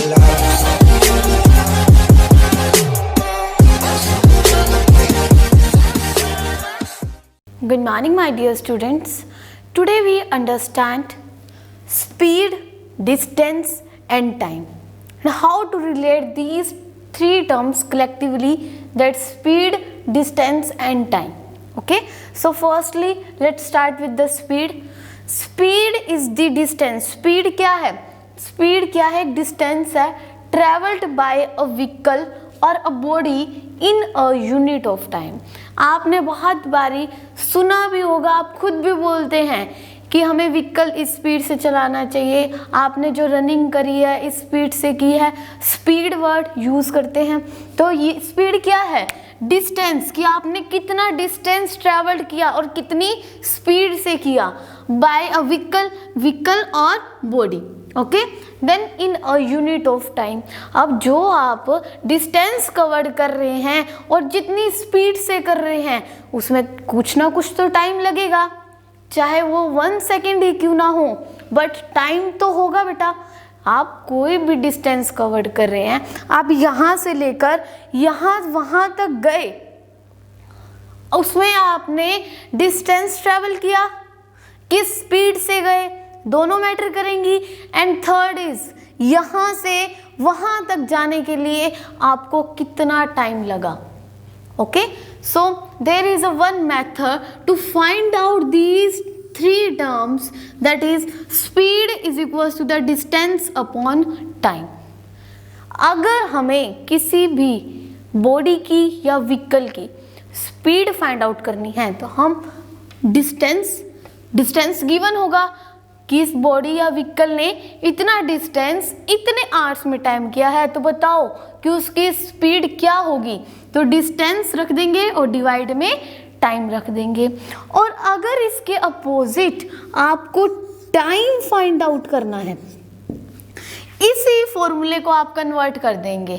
Good morning, my dear students. Today we understand speed, distance and time. And how to relate these three terms collectively, that speed, distance and time. Okay, so firstly let's start with the speed. Speed is the distance. Speed क्या है? Speed क्या है? Distance है traveled by a vehicle और a body in a unit of time. आपने बहुत बारी सुना भी होगा, आप खुद भी बोलते हैं कि हमें व्हीकल इस स्पीड से चलाना चाहिए, आपने जो रनिंग करी है इस स्पीड से की है, स्पीड वर्ड यूज़ करते हैं। तो ये स्पीड क्या है? डिस्टेंस, कि आपने कितना डिस्टेंस ट्रैवल्ड किया और कितनी स्पीड से किया, बाय अ व्हीकल और body. Okay, then in a unit of time. अब जो आप डिस्टेंस कवर कर रहे हैं और जितनी स्पीड से कर रहे हैं उसमें कुछ ना कुछ तो टाइम लगेगा, चाहे वो 1 सेकेंड ही क्यों ना हो, बट टाइम तो होगा बेटा। आप कोई भी डिस्टेंस कवर कर रहे हैं, आप यहाँ से लेकर यहाँ वहाँ तक गए, उसमें आपने डिस्टेंस ट्रैवल किया, किस स्पीड से गए, दोनों मैटर करेंगी। एंड थर्ड इज यहाँ से वहाँ तक जाने के लिए आपको कितना टाइम लगा। Okay, so there is a one method to find out these three terms, that is speed is equals to the distance upon time. अगर हमें किसी भी बॉडी की या व्हीकल की स्पीड फाइंड आउट करनी है तो हम डिस्टेंस गिवन होगा कि इस बॉडी या व्हीकल ने इतना डिस्टेंस इतने आवर्स में टाइम किया है, तो बताओ कि उसकी स्पीड क्या होगी। तो डिस्टेंस रख देंगे और डिवाइड में टाइम रख देंगे। और अगर इसके अपोजिट आपको टाइम फाइंड आउट करना है, इसी फॉर्मूले को आप कन्वर्ट कर देंगे।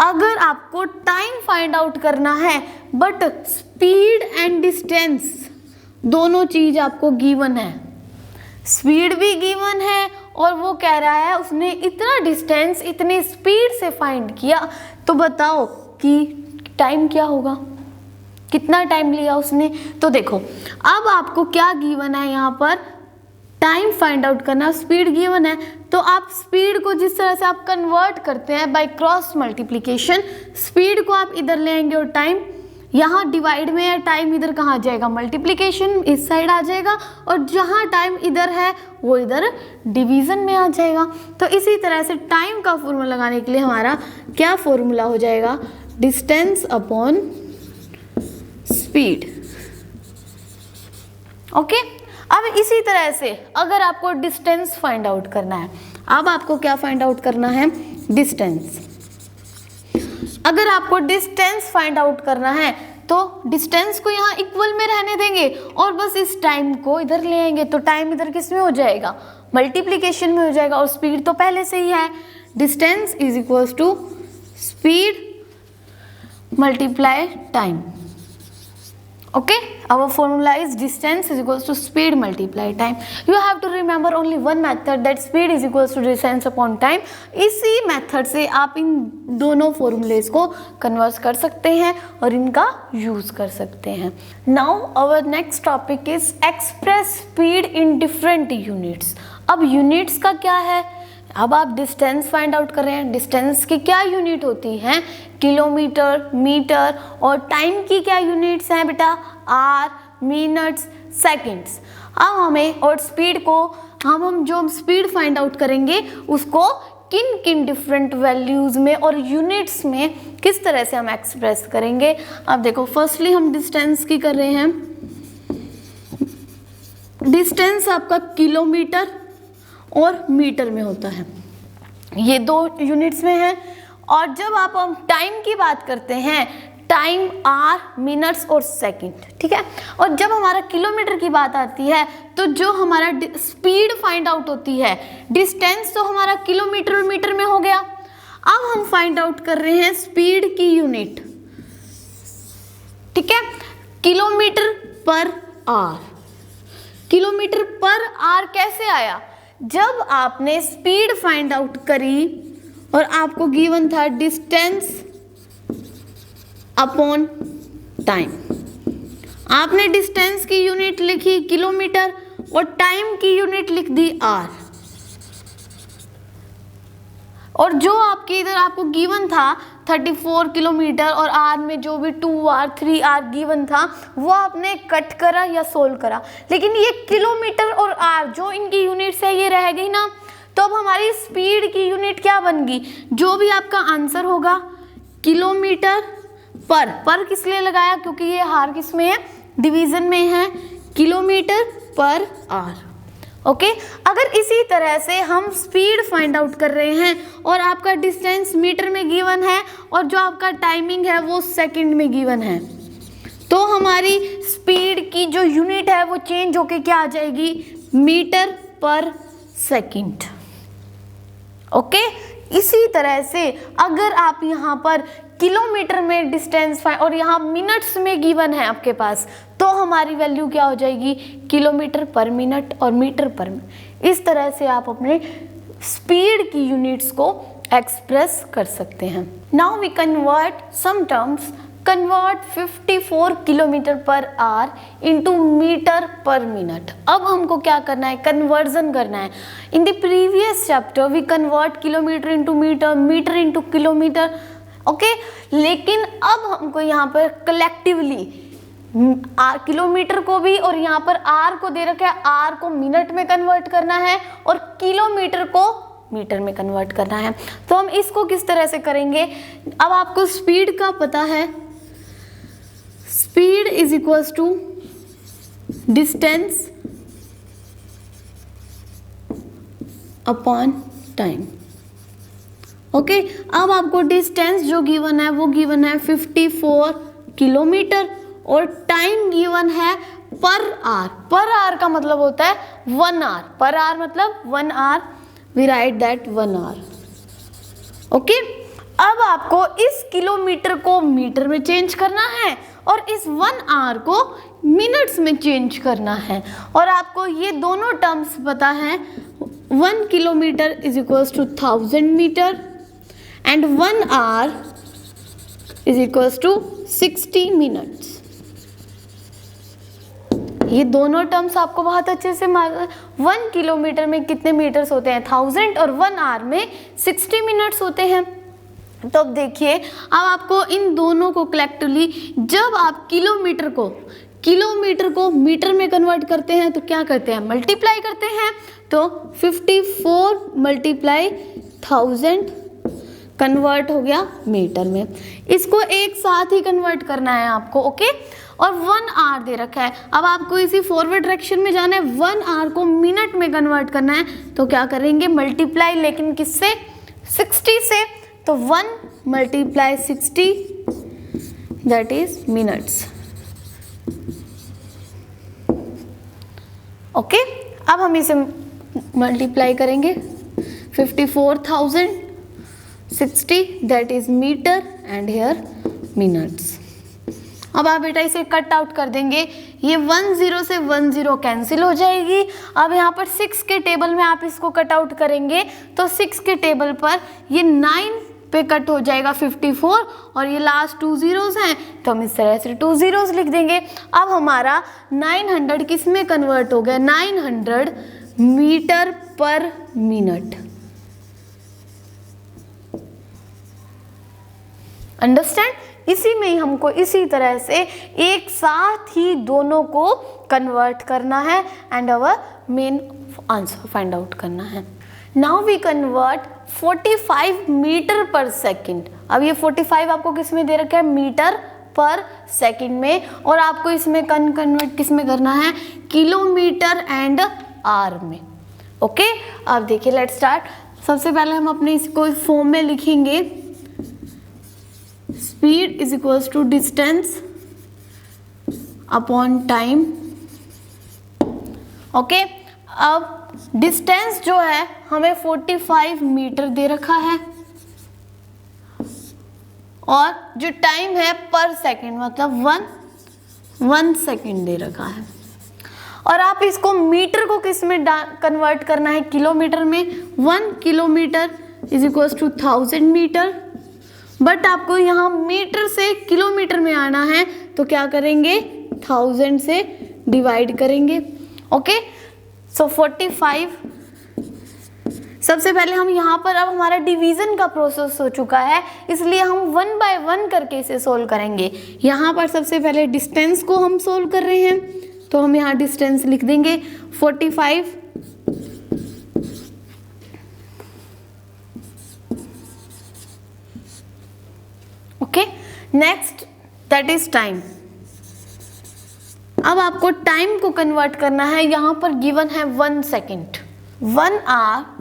अगर आपको टाइम फाइंड आउट करना है बट स्पीड एंड डिस्टेंस दोनों चीज आपको गिवन है, स्पीड भी गिवन है और वो कह रहा है उसने इतना डिस्टेंस इतनी स्पीड से फाइंड किया, तो बताओ कि टाइम क्या होगा, कितना टाइम लिया उसने। तो देखो अब आपको क्या गिवन है, यहाँ पर टाइम फाइंड आउट करना, स्पीड गिवन है, तो आप स्पीड को जिस तरह से आप कन्वर्ट करते हैं बाय क्रॉस मल्टीप्लिकेशन, स्पीड को आप इधर ले आएंगे और टाइम यहाँ डिवाइड में है, टाइम इधर कहाँ आ जाएगा, मल्टीप्लिकेशन इस साइड आ जाएगा, और जहाँ टाइम इधर है वो इधर डिवीजन में आ जाएगा। तो इसी तरह से टाइम का फॉर्मूला लगाने के लिए हमारा क्या फॉर्मूला हो जाएगा, डिस्टेंस अपॉन स्पीड। ओके, अब इसी तरह से अगर आपको डिस्टेंस फाइंड आउट करना है, अब आपको क्या फाइंड आउट करना है, डिस्टेंस। अगर आपको डिस्टेंस फाइंड आउट करना है तो डिस्टेंस को यहाँ इक्वल में रहने देंगे और बस इस टाइम को इधर ले आएंगे, तो टाइम इधर किस में हो जाएगा, मल्टीप्लिकेशन में हो जाएगा, और स्पीड तो पहले से ही है। Distance is equals to speed multiply time. Okay, our formula is distance is equals to speed multiply time. You have to remember only one method, that speed is equals to distance upon time. इसी method से आप इन दोनों formulas को convert कर सकते हैं और इनका यूज कर सकते हैं। Now our next topic is express speed in different units. अब यूनिट्स का क्या है, अब आप डिस्टेंस फाइंड आउट कर रहे हैं, डिस्टेंस की क्या यूनिट होती हैं, किलोमीटर, मीटर, और टाइम की क्या यूनिट्स हैं बेटा, आर, मिनट्स, सेकंड्स। अब हमें और स्पीड को हम जो स्पीड फाइंड आउट करेंगे उसको किन किन डिफरेंट वैल्यूज में और यूनिट्स में किस तरह से हम एक्सप्रेस करेंगे। अब देखो फर्स्टली हम डिस्टेंस की कर रहे हैं, डिस्टेंस आपका किलोमीटर और मीटर में होता है, ये दो यूनिट्स में है। और जब आप हम टाइम की बात करते हैं, टाइम आर, मिनट्स और सेकंड, ठीक है। और जब हमारा किलोमीटर की बात आती है तो जो हमारा स्पीड फाइंड आउट होती है, डिस्टेंस तो हमारा किलोमीटर और मीटर में हो गया। अब हम फाइंड आउट कर रहे हैं स्पीड की यूनिट, ठीक है, किलोमीटर पर आर। किलोमीटर पर आर कैसे आया, जब आपने स्पीड फाइंड आउट करी और आपको गिवन था डिस्टेंस अपॉन टाइम। आपने डिस्टेंस की यूनिट लिखी किलोमीटर और टाइम की यूनिट लिख दी आर। और जो आपके इधर आपको गिवन था 34 किलोमीटर और आर में जो भी 2 आर 3 आर गिवन था वो आपने कट करा या सोल्व करा, लेकिन ये किलोमीटर और आर जो इनकी यूनिट्स है ये रह गई ना। तो अब हमारी स्पीड की यूनिट क्या बन गई, जो भी आपका आंसर होगा किलोमीटर पर किस लिए लगाया, क्योंकि ये हार किस में है, डिवीजन में है, किलोमीटर पर आर। ओके अगर इसी तरह से हम स्पीड फाइंड आउट कर रहे हैं और आपका डिस्टेंस मीटर में गिवन है और जो आपका टाइमिंग है वो सेकंड में गिवन है, तो हमारी स्पीड की जो यूनिट है वो चेंज होके क्या आ जाएगी, मीटर पर सेकंड। ओके इसी तरह से अगर आप यहाँ पर किलोमीटर में डिस्टेंस और यहाँ मिनट्स में गिवन है आपके पास, तो हमारी वैल्यू क्या हो जाएगी, किलोमीटर पर मिनट और मीटर पर मिनट। इस तरह से आप अपने स्पीड की यूनिट्स को एक्सप्रेस कर सकते हैं। Now we convert some terms, convert 54 kilometre per hour into metre per minute. अब हमको क्या करना है, कन्वर्जन करना है। In the previous chapter we convert kilometre into metre, metre into kilometre. Okay लेकिन अब हमको यहाँ पर कलेक्टिवली किलोमीटर को भी और यहाँ पर आर को दे रखा है, आर को मिनट में कन्वर्ट करना है और किलोमीटर को मीटर में कन्वर्ट करना है। तो हम इसको किस तरह से करेंगे, अब आपको स्पीड का पता है, speed is equals to distance upon time. Okay अब आपको डिस्टेंस जो गिवन है वो गिवन है 54 किलोमीटर और टाइम गिवन है पर आवर। पर आवर का मतलब होता है 1 आवर, पर आवर मतलब 1 hour, we write that 1 hour. Okay अब आपको इस किलोमीटर को मीटर में चेंज करना है और इस 1 आवर को मिनट्स में चेंज करना है। और आपको ये दोनों टर्म्स पता है, 1 kilometre is equals to 1000 metre and 1 hour is equals to 60 minutes. ये दोनों टर्म्स आपको बहुत अच्छे से 1 किलोमीटर में कितने मीटर्स होते हैं 1000 और 1 आवर में 60 मिनट्स होते हैं। तो अब देखिए, अब आपको इन दोनों को कलेक्टिवली, जब आप किलोमीटर को मीटर में कन्वर्ट करते हैं तो क्या करते हैं, मल्टीप्लाई करते हैं। तो 54 मल्टीप्लाई 1000 कन्वर्ट हो गया मीटर में। इसको एक साथ ही कन्वर्ट करना है आपको। ओके और 1 आवर दे रखा है, अब आपको इसी फॉरवर्ड डायरेक्शन में जाना है, 1 आवर को मिनट में कन्वर्ट करना है। तो क्या करेंगे, मल्टीप्लाई, लेकिन किससे, 60 से। तो 1 multiply 60 that is minutes. Okay अब हम इसे मल्टीप्लाई करेंगे, 54,060 that is metre and here minutes. अब आप बेटा इसे कट आउट कर देंगे, ये 10 से 10 कैंसिल हो जाएगी। अब यहाँ पर 6 के टेबल में आप इसको कट आउट करेंगे तो 6 के टेबल पर ये 9 पे कट हो जाएगा 54 और ये लास्ट 2 zeros हैं, तो हम इस तरह से 2 zeros लिख देंगे। अब हमारा 900 किस में कन्वर्ट हो गया, 900 मीटर पर मिनट। अंडरस्टैंड, इसी में ही हमको इसी तरह से एक साथ ही दोनों को कन्वर्ट करना है and our main answer find out करना है। नाउ वी कन्वर्ट 45 मीटर पर सेकंड। अब ये 45 आपको किस में दे रखा है, मीटर पर सेकंड में, और आपको इसमें कन्वर्ट किस में करना है, किलोमीटर एंड आवर में। ओके अब देखिए, लेट्स स्टार्ट। सबसे पहले हम अपने इसको फॉर्म में लिखेंगे, speed is equals to distance upon time. Okay अब डिस्टेंस जो है हमें 45 मीटर दे रखा है और जो टाइम है पर सेकंड मतलब 1 सेकंड दे रखा है। और आप इसको मीटर को किस में कन्वर्ट करना है, किलोमीटर में। 1 kilometre is equals to 1000 metre. But आपको यहाँ मीटर से किलोमीटर में आना है तो क्या करेंगे, 1000 से डिवाइड करेंगे। ओके, सो 45। सबसे पहले हम यहाँ पर, अब हमारा डिवीजन का प्रोसेस हो चुका है, इसलिए हम 1 बाय 1 करके इसे सोल्व करेंगे। यहाँ पर सबसे पहले डिस्टेंस को हम सोल्व कर रहे हैं, तो हम यहाँ डिस्टेंस लिख देंगे 45। Okay, next that is time. अब आपको टाइम को कन्वर्ट करना है। यहाँ पर गिवन है 1 सेकेंड, 1 आवर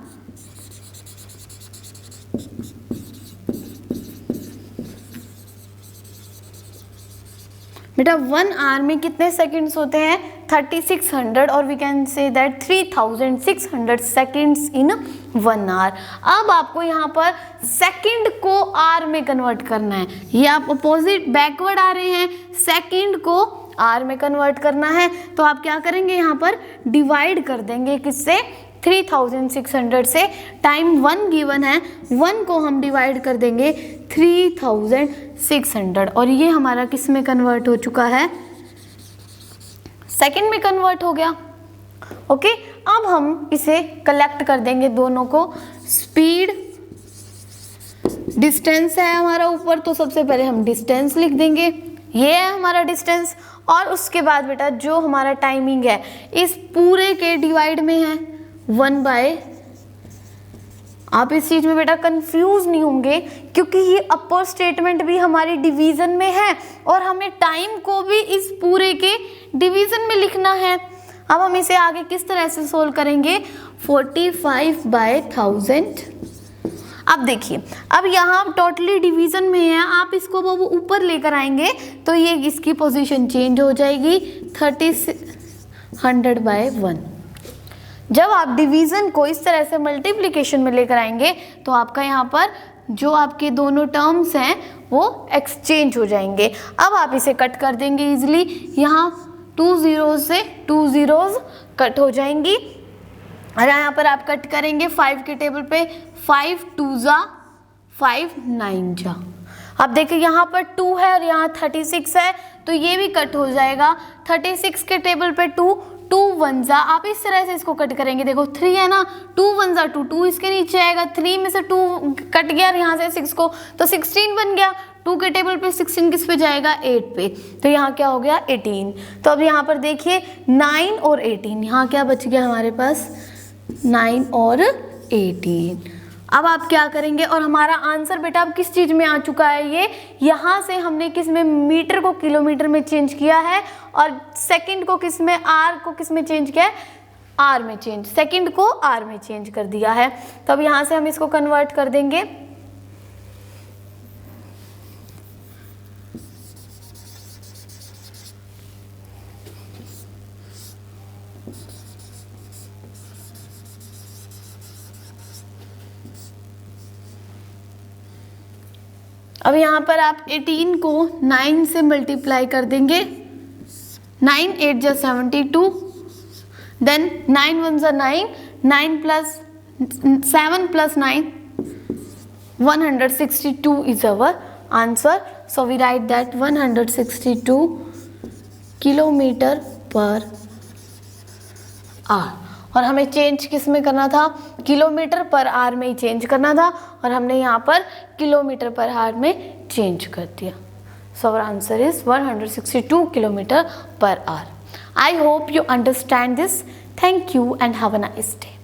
बेटा 1 आवर में कितने सेकंड्स होते हैं, 3600, और we can say that 3600 seconds in 1 hour. अब आपको यहाँ पर सेकंड को आर में कन्वर्ट करना है। ये आप अपोजिट बैकवर्ड आ रहे हैं, सेकंड को आर में कन्वर्ट करना है, तो आप क्या करेंगे, यहाँ पर डिवाइड कर देंगे किससे, 3600 से। टाइम 1 गिवन है, 1 को हम डिवाइड कर देंगे 3600, और ये हमारा किस में कन्वर्ट हो चुका है, सेकंड में कन्वर्ट हो गया। ओके, अब हम इसे कलेक्ट कर देंगे दोनों को। स्पीड, डिस्टेंस है हमारा ऊपर, तो सबसे पहले हम डिस्टेंस लिख देंगे, ये है हमारा डिस्टेंस। और उसके बाद बेटा जो हमारा टाइमिंग है इस पूरे के डिवाइड में है 1 बाय। आप इस चीज में बेटा कंफ्यूज नहीं होंगे, क्योंकि ये अपर स्टेटमेंट भी हमारी डिवीजन में है और हमें टाइम को भी इस पूरे के डिवीजन में लिखना है। अब हम इसे आगे किस तरह से सोल्व करेंगे, 45 बाय 1000। अब देखिए, अब यहाँ टोटली डिवीजन में है, आप इसको वो ऊपर लेकर आएंगे तो ये इसकी पोजीशन चेंज हो जाएगी 3600 बाय 1। जब आप डिवीजन को इस तरह से मल्टीप्लिकेशन में लेकर आएंगे तो आपका यहाँ पर जो आपके दोनों टर्म्स हैं वो एक्सचेंज हो जाएंगे। अब आप इसे कट कर देंगे इजीली, यहाँ 2 zeros से 2 zeros कट हो जाएंगी, और यहाँ पर आप कट करेंगे 5 के टेबल पे, 5 2 जा 5 9 जा। अब देखिए यहाँ पर 2 है और यहाँ 36 है, तो ये भी कट हो जाएगा। 36 के टेबल पे 2 2 1 जा, आप इस तरह से इसको कट करेंगे। देखो 3 है ना, 2 1 जा 2, 2 इसके नीचे आएगा, 3 में से 2 कट गया और यहाँ से 6 को, तो 16 बन गया। 2 के टेबल पे 16 किस पे जाएगा, 8 पे, तो यहाँ क्या हो गया 18। तो अब यहाँ पर देखिए 9 और 18, यहाँ क्या बच गया हमारे पास, 9 और 18। अब आप क्या करेंगे, और हमारा आंसर बेटा अब किस चीज़ में आ चुका है, ये यहाँ से हमने किस में, मीटर को किलोमीटर में चेंज किया है, और सेकंड को किस में, आर को किस में चेंज किया है, आर में चेंज, सेकंड को आर में चेंज कर दिया है। तो अब यहाँ से हम इसको कन्वर्ट कर देंगे। अब यहाँ पर आप 18 को 9 से मल्टीप्लाई कर देंगे, 9 8 जा 72, देन 9 1 जा 9, 9 plus 7 plus 9 162 is our answer. So we write that 162 kilometre per hour. और हमें चेंज किस में करना था, किलोमीटर पर आवर में ही चेंज करना था, और हमने यहाँ पर किलोमीटर पर आवर में चेंज कर दिया। So our answer is 162 kilometre per hour. I hope you understand this. Thank you and have a nice day.